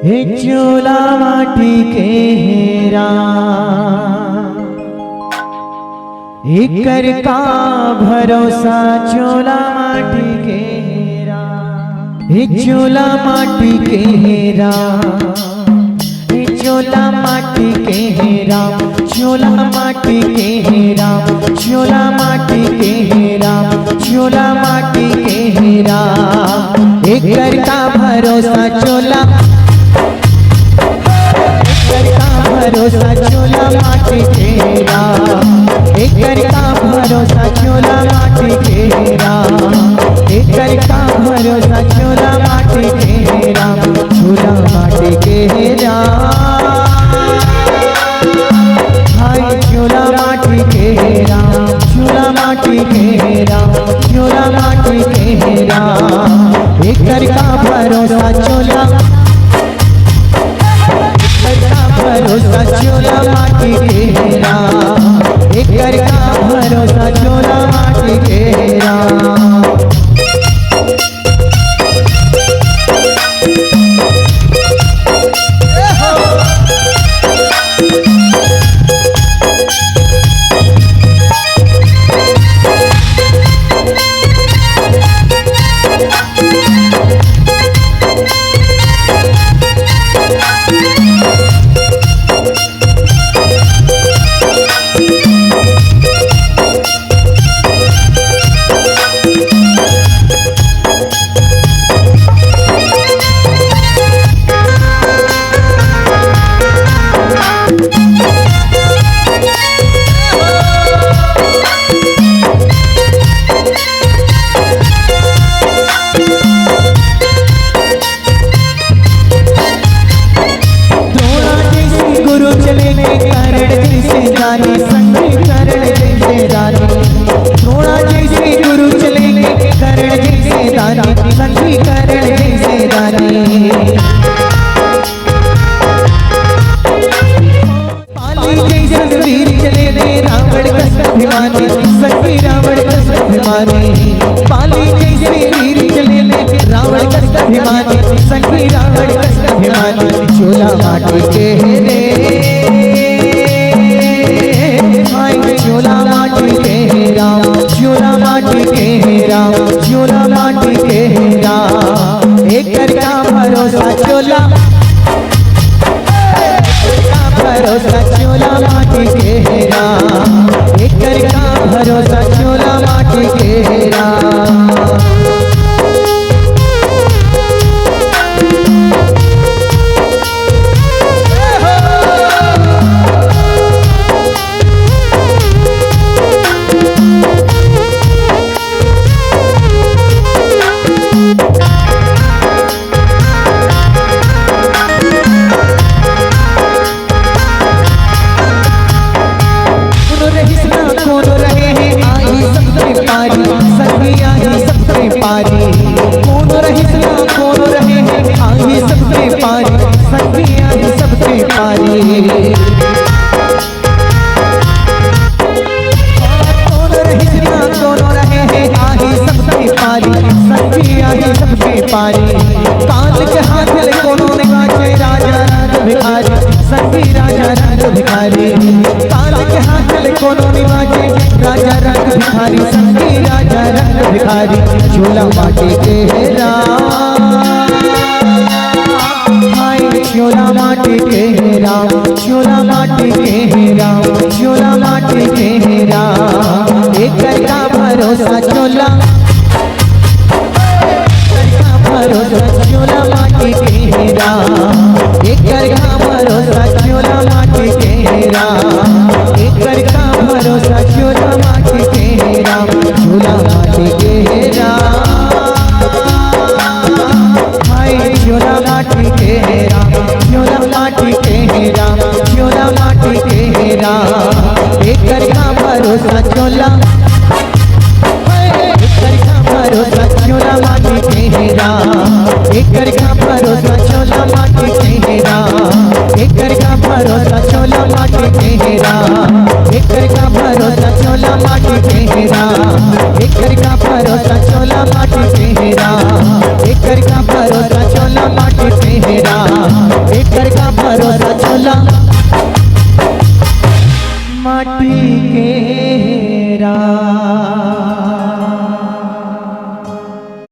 हे चोला माटी के हेरा एकर का भरोसा चोला माटी के हेरा। हे चोला माटी के हेरा, हे चोला माटी के हेरा, चोला माटी के हेरा, चोला माटी के हेरा, चोला माटी के हेरा एकर का भरोसा चोला, एकर का भरोसा चोला माटी के हेरा, एकर का भरोसा चोला माटी के हेरा, एकर का भरोसा चोला माटी के हेरा, चोला माटी के हेरा। हाय चोला माटी के हेरा, चोला माटी के हेरा, चोला माटी के हेरा एकर का भरोसा चोला, भरोसा चोला माटी के हेरा, एकर का भरोसा चोला माटी के हेरा। पाली जैसे वीर चले रावण कष्ट अभिमानी, संगी रावण कष्ट अभिमानी चोला माटी के हेरे। हाय चोला माटी के हेरा, चोला माटी के हेरा, चोला माटी के हेरा एकर का भरोसा चोला, भरोसा चोला माटी के हेरा, एकर का भरोसा चोला माटी के हेरा। कौन रहिसना कौन रहे हैं आही सबसे पारी, संगी आही सबसे पारी। कौन रहिसना कौन रहे हैं आही सबसे पारी, संगी आही सबसे पारी। कान के हाथ ले कोनो ने बाजे राजा रंग भिखारी, संगी राजा रंग भिखारी। कान के हाथ ले कोनो ने बाजे राजा रंग भिखारी, संगी राजा रंग भिखारी चोला माटी के हेरा। हाय चोला माटी के हेरा, चोला माटी के हेरा, चोला माटी के हेरा एकर का भरोसा चोला, भरोसा चोला माटी के हेरा, एकर का भरोसा चोला माटी के हेरा, एकर का भरोसा चोला माटी के हेरा, चोला माटी के हेरा। हाय चोला माटी के हेरा, चोला माटी के हेरा, चोला माटी के हेरा एकर का भरोसा चोला, एकर का भरोसा चोला माटी के हेरा, एकर का भरोसा चोला माटी के हेरा, एकर का भरोसा चोला माटी के हेरा, एकर का भरोसा चोला माटी के हेरा, एकर का भरोसा चोला माटी के हेरा, एकर का भरोसा चोला माटी के हेरा। झूला माटी के रा